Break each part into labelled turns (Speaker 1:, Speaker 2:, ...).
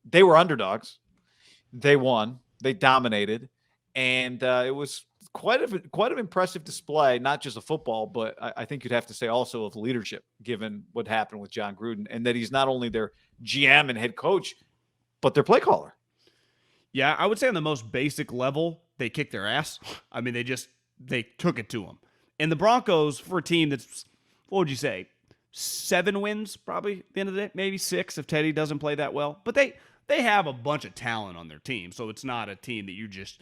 Speaker 1: they were underdogs. They won. They dominated, and it was quite an impressive display, not just of football, but I think you'd have to say also of leadership, given what happened with Jon Gruden, and that he's not only their GM and head coach, but their play caller.
Speaker 2: Yeah, I would say on the most basic level, they kicked their ass. I mean, they took it to them. And the Broncos, for a team that's, what would you say, 7 wins probably at the end of the day, maybe 6 if Teddy doesn't play that well. But they have a bunch of talent on their team, so it's not a team that you just,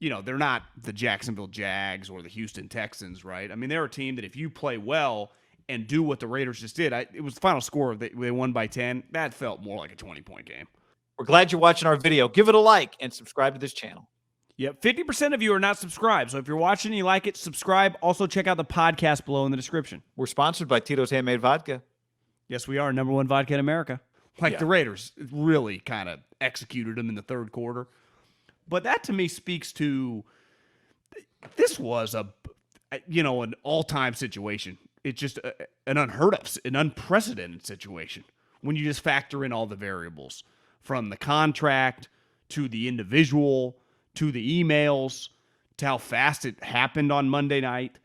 Speaker 2: they're not the Jacksonville Jags or the Houston Texans, right? I mean, they're a team that if you play well and do what the Raiders just did, it was the final score, they won by 10. That felt more like a 20-point game.
Speaker 1: We're glad you're watching our video. Give it a like and subscribe to this channel.
Speaker 2: Yep, 50% of you are not subscribed. So if you're watching and you like it, subscribe. Also, check out the podcast below in the description.
Speaker 1: We're sponsored by Tito's Handmade Vodka.
Speaker 2: Yes, we are. Number 1 vodka in America. The Raiders really kind of executed them in the third quarter. But that to me speaks to this was an all-time situation. It's just an unheard of, an unprecedented situation when you just factor in all the variables. From the contract to the individual to the emails to how fast it happened on Monday night.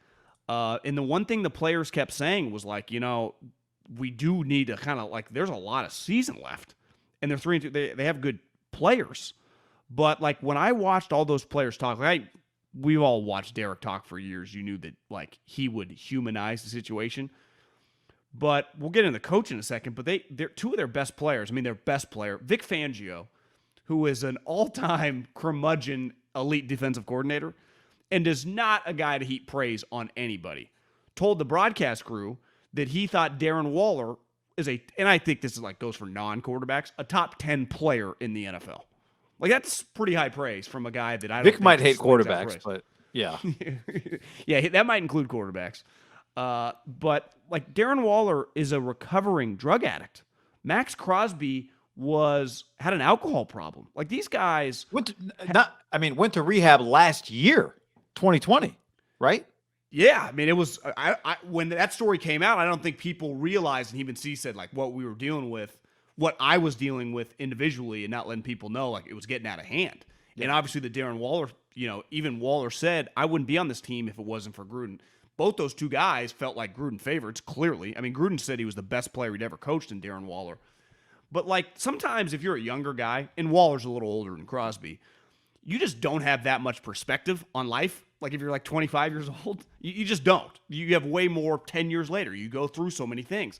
Speaker 2: And the one thing the players kept saying was we do need to kind of there's a lot of season left. And they're 3-2. They have good players. But when I watched all those players talk, we've all watched Derek talk for years. You knew that he would humanize the situation. But we'll get into the coach in a second. But they're 2 of their best players. I mean, their best player, Vic Fangio, who is an all-time curmudgeon elite defensive coordinator and is not a guy to heap praise on anybody, told the broadcast crew that he thought Darren Waller is and I think this is goes for non-quarterbacks, a top 10 player in the NFL. That's pretty high praise from a guy that I don't
Speaker 1: Vic
Speaker 2: think
Speaker 1: might hate quarterbacks, but yeah.
Speaker 2: Yeah, that might include quarterbacks. But Darren Waller is a recovering drug addict. Max Crosby had an alcohol problem. These guys
Speaker 1: went to rehab last year, 2020, right?
Speaker 2: Yeah, I mean, it was when that story came out, I don't think people realized, and even C said what we were dealing with, what I was dealing with individually, and not letting people know it was getting out of hand. Yeah. And obviously the Darren Waller, even Waller said, I wouldn't be on this team if it wasn't for Gruden. Both those 2 guys felt like Gruden favorites, clearly. I mean, Gruden said he was the best player he'd ever coached in Darren Waller. But sometimes if you're a younger guy, and Waller's a little older than Crosby, you just don't have that much perspective on life. If you're 25 years old, you just don't. You have way more 10 years later. You go through so many things.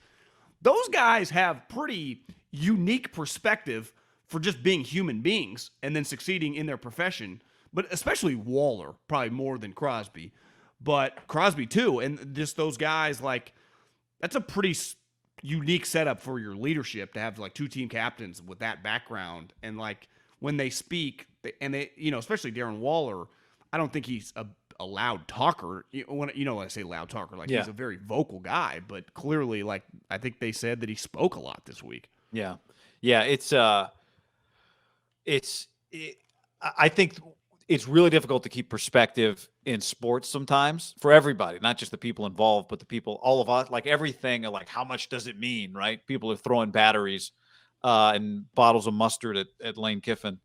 Speaker 2: Those guys have pretty unique perspective for just being human beings and then succeeding in their profession. But especially Waller, probably more than Crosby. But Crosby too. And just those guys, that's a pretty unique setup for your leadership to have 2 team captains with that background. And when they speak, and they, especially Darren Waller, I don't think he's a loud talker. When I say loud talker, he's a very vocal guy, but clearly, I think they said that he spoke a lot this week.
Speaker 1: Yeah. I think it's really difficult to keep perspective in sports sometimes for everybody, not just the people involved, but the people, all of us, everything, how much does it mean, right? People are throwing batteries and bottles of mustard at Lane Kiffin.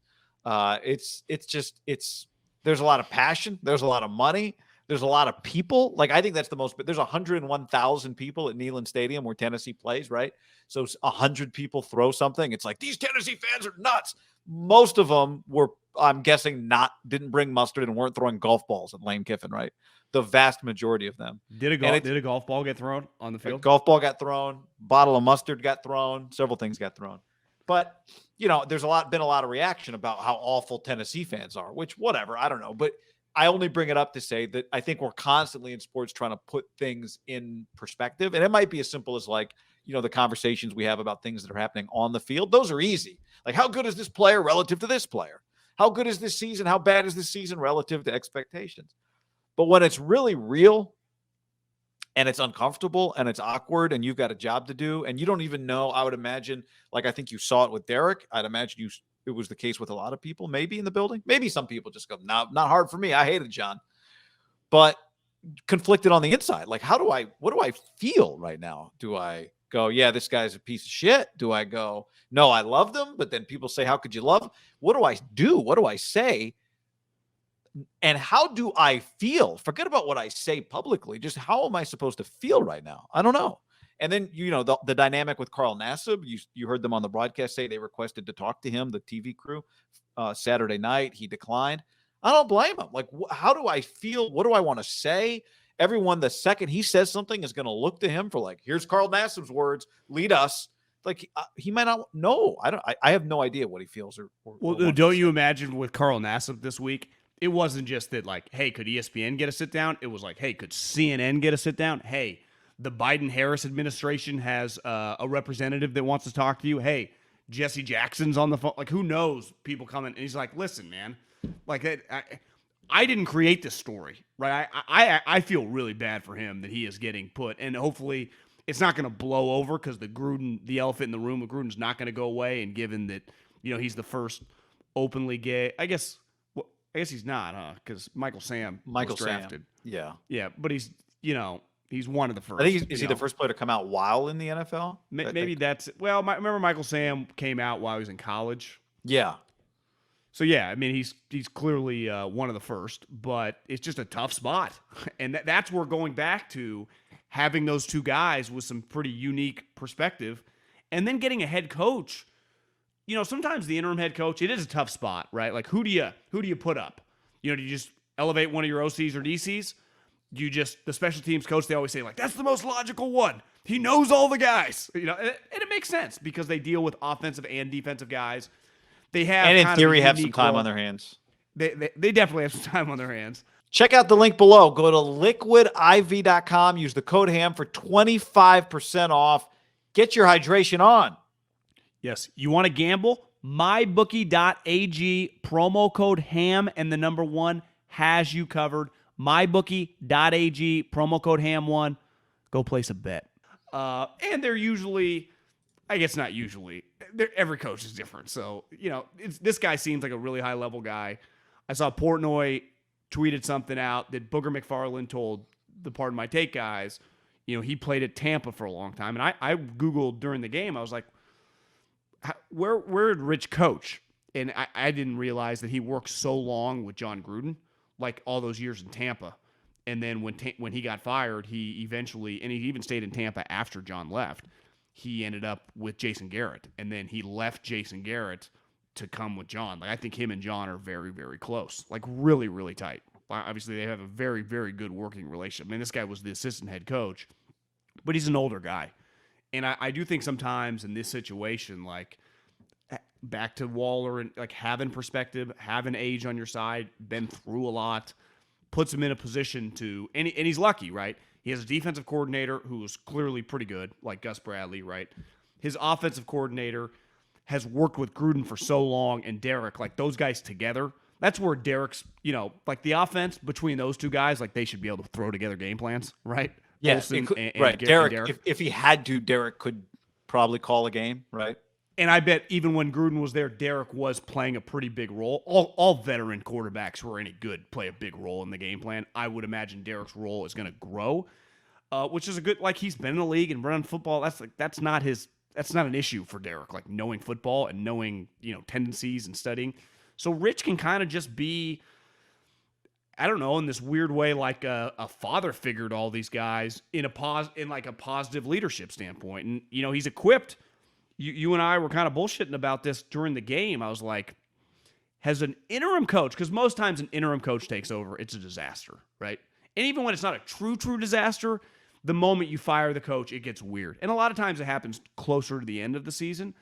Speaker 1: There's a lot of passion. There's a lot of money. There's a lot of people. I think that's the most, but there's 101,000 people at Neyland Stadium where Tennessee plays, right? So 100 people throw something. It's these Tennessee fans are nuts. Most of them were, I'm guessing, didn't bring mustard and weren't throwing golf balls at Lane Kiffin, right? The vast majority of them.
Speaker 2: Did a golf ball get thrown on the field?
Speaker 1: A golf ball got thrown. Bottle of mustard got thrown. Several things got thrown. But, there's been a lot of reaction about how awful Tennessee fans are, which whatever, I don't know. But I only bring it up to say that I think we're constantly in sports trying to put things in perspective. And it might be as simple as the conversations we have about things that are happening on the field. Those are easy. How good is this player relative to this player? How good is this season? How bad is this season relative to expectations? But when it's really real and it's uncomfortable and it's awkward and you've got a job to do and you don't even know, I would imagine, I think you saw it with Derek. I'd imagine it was the case with a lot of people, maybe in the building. Maybe some people just go, no, not hard for me. I hated John. But conflicted on the inside. What do I feel right now? Do I go, yeah, this guy's a piece of shit? Do I go, no, I love them, but then people say, how could you love them? What do I do? What do I say? And how do I feel? Forget about what I say publicly. Just how am I supposed to feel right now? I don't know. And then, the dynamic with Carl Nassib, you heard them on the broadcast say they requested to talk to him, the TV crew, Saturday night. He declined. I don't blame him. Like, how do I feel? What do I want to say? Everyone, the second he says something, is going to look to him for like, here's Carl Nassib's words, lead us. Like, he might not know. I have no idea what he feels.
Speaker 2: Well, don't you imagine with Carl Nassib this week? It wasn't just that, like, hey, could ESPN get a sit down? It was like, hey, could CNN get a sit down? Hey, the Biden-Harris administration has a representative that wants to talk to you. Hey, Jesse Jackson's on the phone. Like, who knows? People coming. And he's like, listen, man, like, I didn't create this story, right? I feel really bad for him that he is getting put. And hopefully it's not going to blow over because the elephant in the room with Gruden's not going to go away. And given that, he's the first openly gay, I guess he's not, huh? Because Michael Sam was drafted.
Speaker 1: Yeah.
Speaker 2: Yeah, but he's one of the first.
Speaker 1: I think is he the first player to come out while in the NFL?
Speaker 2: Maybe that's – well, remember Michael Sam came out while he was in college?
Speaker 1: Yeah.
Speaker 2: So, yeah, I mean, he's clearly one of the first, but it's just a tough spot. And that's where going back to having those two guys with some pretty unique perspective and then getting a head coach. Sometimes the interim head coach, it is a tough spot, right? Like, who do you put up? Do you just elevate one of your OCs or DCs? The special teams coach, they always say, like, that's the most logical one. He knows all the guys. And it makes sense because they deal with offensive and defensive guys. They have,
Speaker 1: and in theory, have some time on their hands.
Speaker 2: They definitely have some time on their hands.
Speaker 1: Check out the link below. Go to liquidiv.com. Use the code HAM for 25% off. Get your hydration on.
Speaker 2: Yes. You want to gamble? MyBookie.ag, promo code HAM, and the number 1 has you covered. MyBookie.ag, promo code HAM1. Go place a bet. And they're usually, I guess not usually, every coach is different. So, this guy seems like a really high-level guy. I saw Portnoy tweeted something out that Booger McFarland told the Pardon My Take guys, he played at Tampa for a long time. And I Googled during the game, I was like, where did Rich coach? And I didn't realize that he worked so long with Jon Gruden, like all those years in Tampa. And then when he got fired, he eventually, and he even stayed in Tampa after Jon left, he ended up with Jason Garrett. And then he left Jason Garrett to come with Jon. Like, I think him and Jon are very, very close, like really, really tight. Obviously, they have a very, very good working relationship. I mean, this guy was the assistant head coach, but he's an older guy. And I do think sometimes in this situation, like, back to Waller and like having perspective, having age on your side, been through a lot, puts him in a position to, and he's lucky, right? He has a defensive coordinator who is clearly pretty good, like Gus Bradley, right? His offensive coordinator has worked with Gruden for so long, and Derek, like those guys together, that's where Derek's, like the offense between those two guys, like they should be able to throw together game plans, right?
Speaker 1: Yes, right. Derek, if he had to, Derek could probably call a game, right?
Speaker 2: And I bet even when Gruden was there, Derek was playing a pretty big role. All veteran quarterbacks who are any good play a big role in the game plan. I would imagine Derek's role is going to grow, which is a good. Like, he's been in the league and run football. That's not an issue for Derek. Like, knowing football and knowing tendencies and studying. So Rich can kind of just be, I don't know, in this weird way, like a father figure to all these guys in a positive leadership standpoint. And he's equipped. You and I were kind of bullshitting about this during the game. I was like, has an interim coach, because most times an interim coach takes over, it's a disaster, right? And even when it's not a true disaster, the moment you fire the coach, it gets weird. And a lot of times it happens closer to the end of the season.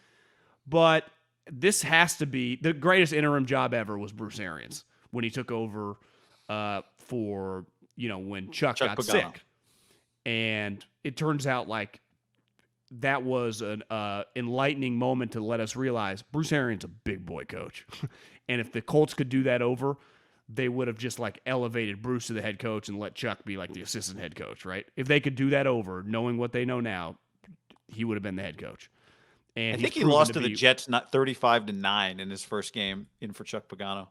Speaker 2: But this has to be the greatest interim job ever was Bruce Arians when he took over for, when Chuck got
Speaker 1: Pagano.
Speaker 2: sick. And it turns out like that was an enlightening moment to let us realize Bruce Arians a big boy coach. And if the Colts could do that over, they would have just like elevated Bruce to the head coach and let Chuck be like the assistant head coach, right? If they could do that over, knowing what they know now, he would have been the head coach. And
Speaker 1: I think he lost to the Jets 35-9 in his first game in for Chuck Pagano.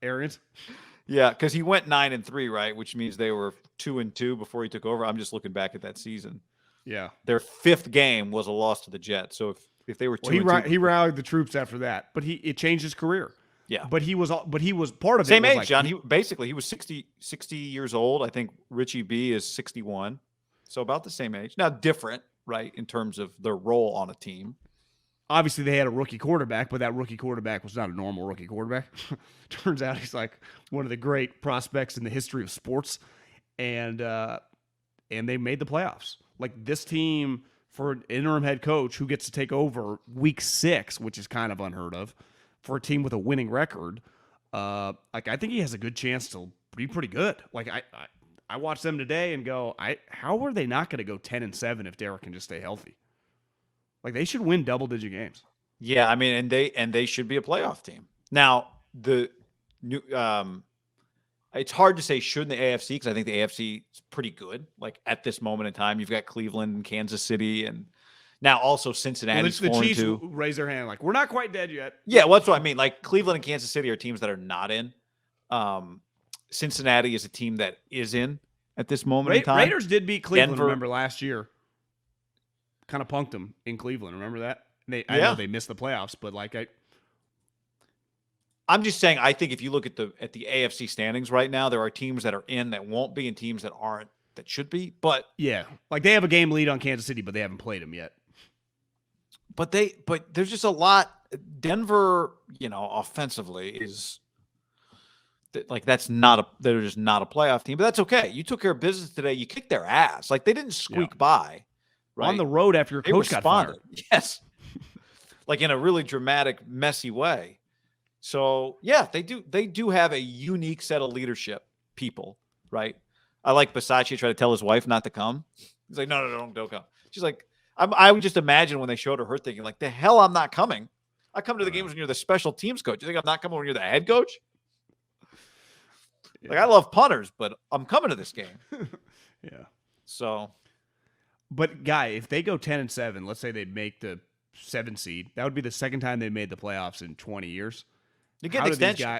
Speaker 2: Arians?
Speaker 1: Yeah, because he went 9-3, right? Which means they were 2-2 before he took over. I'm just looking back at that season.
Speaker 2: Yeah.
Speaker 1: Their 5th game was a loss to the Jets. So if they were 2-2,
Speaker 2: he rallied the troops after that, but it changed his career.
Speaker 1: Yeah.
Speaker 2: But he was part of
Speaker 1: same
Speaker 2: it.
Speaker 1: age,
Speaker 2: Like
Speaker 1: John. He was 60 years old. I think Richie B is 61. So about the same age. Now different, right, in terms of their role on a team.
Speaker 2: Obviously, they had a rookie quarterback, but that rookie quarterback was not a normal rookie quarterback. Turns out he's like one of the great prospects in the history of sports, and they made the playoffs. Like this team, for an interim head coach who gets to take over week 6, which is kind of unheard of, for a team with a winning record, like I think he has a good chance to be pretty good. Like I watched them today and go, how are they not going to go 10-7 if Derek can just stay healthy? Like they should win double-digit games.
Speaker 1: Yeah, I mean, and they should be a playoff team. Now, the new it's hard to say should in the AFC because I think the AFC is pretty good. Like at this moment in time, you've got Cleveland and Kansas City, and now also Cincinnati's
Speaker 2: the Chiefs
Speaker 1: too.
Speaker 2: Raise their hand like we're not quite dead yet.
Speaker 1: Yeah, well, that's what I mean. Like Cleveland and Kansas City are teams that are not in. Cincinnati is a team that is in at this moment in time.
Speaker 2: Raiders did beat Cleveland.
Speaker 1: Denver,
Speaker 2: remember last year? Kind of punked them in Cleveland. Remember that? I know they missed the playoffs, but like
Speaker 1: I'm just saying, I think if you look at the AFC standings right now, there are teams that are in that won't be and teams that aren't that should be. But
Speaker 2: yeah, like they have a game lead on Kansas City, but they haven't played them yet.
Speaker 1: But there's just a lot. Denver, offensively is like they're just not a playoff team. But that's okay. You took care of business today. You kicked their ass. Like they didn't squeak by. Right?
Speaker 2: On the road after your coach got fired.
Speaker 1: Yes. Like in a really dramatic, messy way. So yeah, they do have a unique set of leadership people, right? I like Bisaccia try to tell his wife not to come. He's like, no, don't come. She's like, I would just imagine when they showed her thinking, like, the hell I'm not coming. I come to the games when you're the special teams coach. You think I'm not coming when you're the head coach? Yeah. Like I love punters, but I'm coming to this game.
Speaker 2: Yeah.
Speaker 1: So
Speaker 2: but guy, if they go 10-7, let's say they make the 7 seed, that would be the second time they made the playoffs in 20 years.
Speaker 1: You get an extension.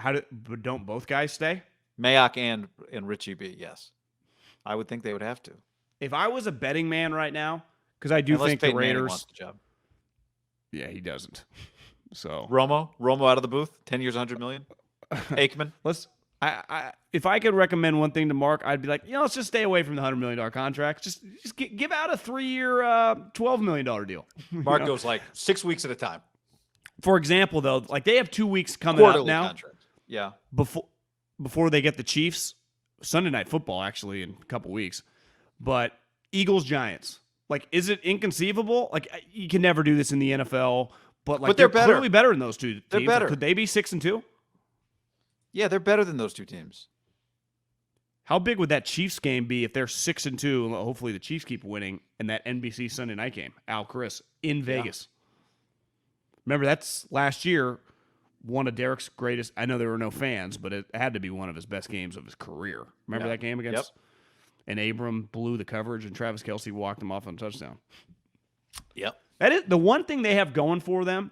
Speaker 2: But don't both guys stay?
Speaker 1: Mayock and Richie B, yes. I would think they would have to.
Speaker 2: If I was a betting man right now, because I do think the Raiders
Speaker 1: wants the job.
Speaker 2: Yeah, he doesn't. So
Speaker 1: Romo out of the booth, 10 years, $100 million. Aikman.
Speaker 2: If I could recommend one thing to Mark, I'd be like, let's just stay away from the $100 million contract. Just give out a 3-year, $12 million deal.
Speaker 1: Mark goes like 6 weeks at a time.
Speaker 2: For example, though, like they have 2 weeks coming up now.
Speaker 1: Contract. Yeah.
Speaker 2: Before they get the Chiefs, Sunday Night Football actually in a couple weeks, but Eagles Giants. Like, is it inconceivable? Like, you can never do this in the NFL, but they're clearly better than those two teams.
Speaker 1: They're better.
Speaker 2: Like, could they be 6-2?
Speaker 1: Yeah, they're better than those two teams.
Speaker 2: How big would that Chiefs game be if they're 6-2? Hopefully the Chiefs keep winning in that NBC Sunday night game. Al Chris in Vegas. Remember, that's last year, one of Derek's greatest. I know there were no fans, but it had to be one of his best games of his career. Remember that game against? Yep. And Abram blew the coverage, and Travis Kelce walked him off on a touchdown.
Speaker 1: Yep.
Speaker 2: That is the one thing they have going for them.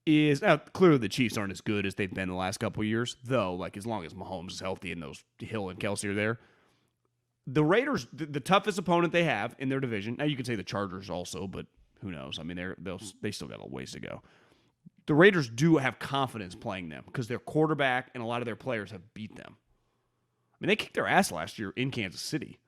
Speaker 2: Is clearly the Chiefs aren't as good as they've been the last couple of years, though. Like as long as Mahomes is healthy and those Hill and Kelce are there, the Raiders, the toughest opponent they have in their division. Now you could say the Chargers also, but who knows? I mean, they still got a ways to go. The Raiders do have confidence playing them because their quarterback and a lot of their players have beat them. I mean, they kicked their ass last year in Kansas City.